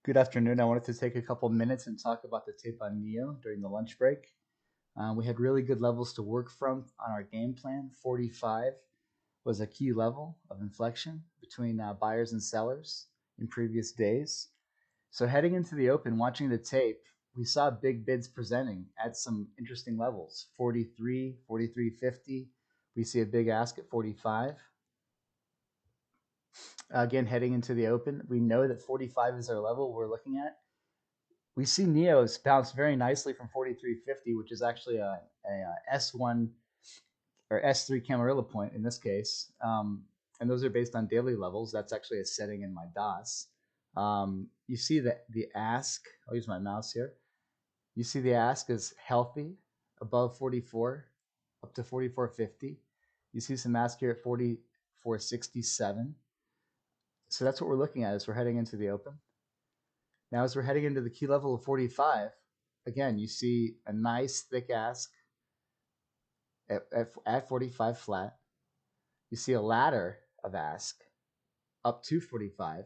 Good afternoon. I wanted to take a couple minutes and talk about the tape on NIO during the lunch break. We had really good levels to work from on our game plan. 45 was a key level of inflection between buyers and sellers in previous days. So heading into the open, watching the tape, we saw big bids presenting at some interesting levels. 43, 43.50. We see a big ask at 45. Again, heading into the open, we know that 45 is our level we're looking at. We see NIO's bounce very nicely from 43.50, which is actually a S1 or S3 Camarilla point in this case. And those are based on daily levels. That's actually a setting in my DOS. You see that the ask, I'll use my mouse here. You see the ask is healthy above 44 up to 44.50. You see some ask here at 44.67. So that's what we're looking at as we're heading into the open. Now, as we're heading into the key level of 45, again, you see a nice thick ask at 45 flat. You see a ladder of ask up to 45.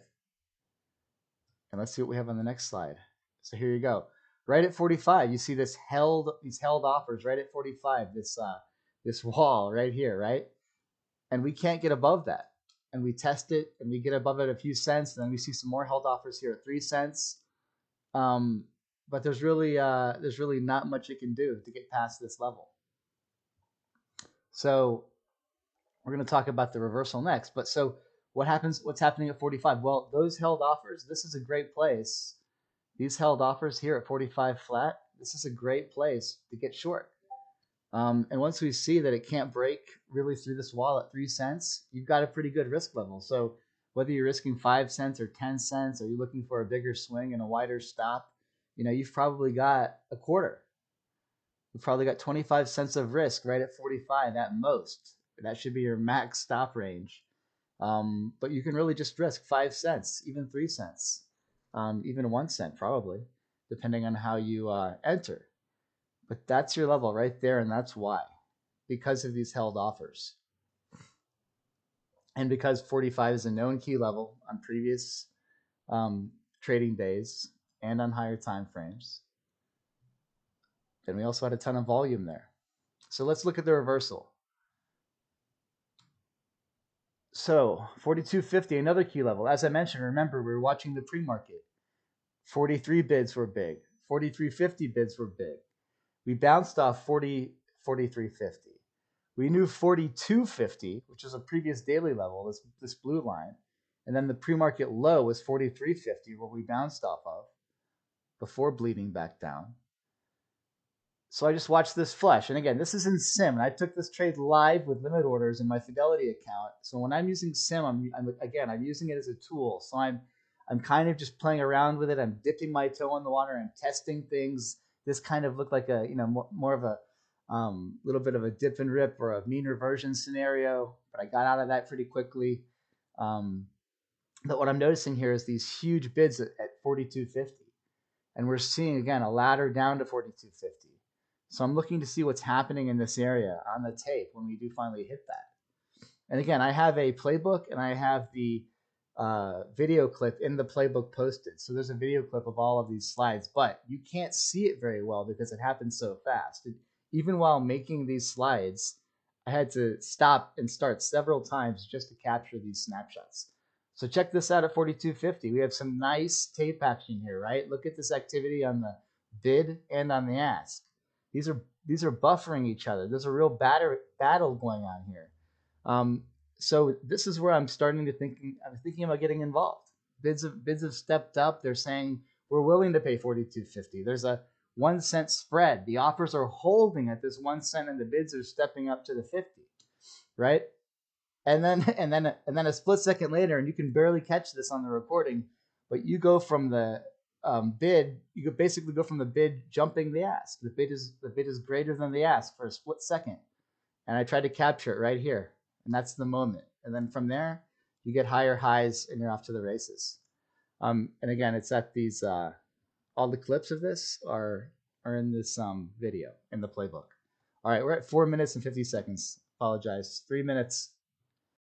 And let's see what we have on the next slide. So here you go. Right at 45, you see these held offers right at 45, this wall right here, right? And we can't get above that. And we test it, and we get above it a few cents, and then we see some more held offers here at 3 cents. But there's really not much it can do to get past this level. So we're going to talk about the reversal next. But so what's happening at 45? Well, those held offers, this is a great place. These held offers here at 45 flat, this is a great place to get short. And once we see that it can't break really through this wall at 3 cents, you've got a pretty good risk level. So whether you're risking 5 cents or 10 cents, or you're looking for a bigger swing and a wider stop, you've probably got a quarter. You've probably got 25 cents of risk right at 45 at most. That should be your max stop range. But you can really just risk 5 cents, even 3 cents, even 1 cent probably, depending on how you enter. But that's your level right there, and that's why, because of these held offers. And because 45 is a known key level on previous trading days and on higher time frames. Then we also had a ton of volume there. So let's look at the reversal. So 42.50, another key level. As I mentioned, remember, we were watching the pre-market. 43 bids were big. 43.50 bids were big. We bounced off 43.50. We knew 42.50, which is a previous daily level, this blue line. And then the pre-market low was 43.50, where we bounced off of before bleeding back down. So I just watched this flush. And again, this is in Sim. And I took this trade live with limit orders in my Fidelity account. So when I'm using Sim, I'm using it as a tool. So I'm kind of just playing around with it. I'm dipping my toe in the water. I'm testing things. This kind of looked like a, more of a little bit of a dip and rip or a mean reversion scenario. But I got out of that pretty quickly. But what I'm noticing here is these huge bids at 42.50. And we're seeing, again, a ladder down to 42.50. So I'm looking to see what's happening in this area on the tape when we do finally hit that. And again, I have a playbook and I have the video clip in the playbook posted. So there's a video clip of all of these slides, but you can't see it very well because it happens so fast. Even while making these slides, I had to stop and start several times just to capture these snapshots. So check this out at 42.50. We have some nice tape action here, right? Look at this activity on the bid and on the ask. These are buffering each other. There's a real battle going on here. So this is where I'm starting to I'm thinking about getting involved. Bids have stepped up. They're saying we're willing to pay 42.50. There's a 1 cent spread. The offers are holding at this 1 cent, and the bids are stepping up to the 50, right? And then a split second later, and you can barely catch this on the recording, but you go from the bid. You could basically go from the bid jumping the ask. The bid is greater than the ask for a split second, and I tried to capture it right here, and that's the moment. And then from there, you get higher highs, and you're off to the races. And again, it's at these. All the clips of this are in this video in the playbook. All right, we're at 4 minutes and 50 seconds. Apologize. 3 minutes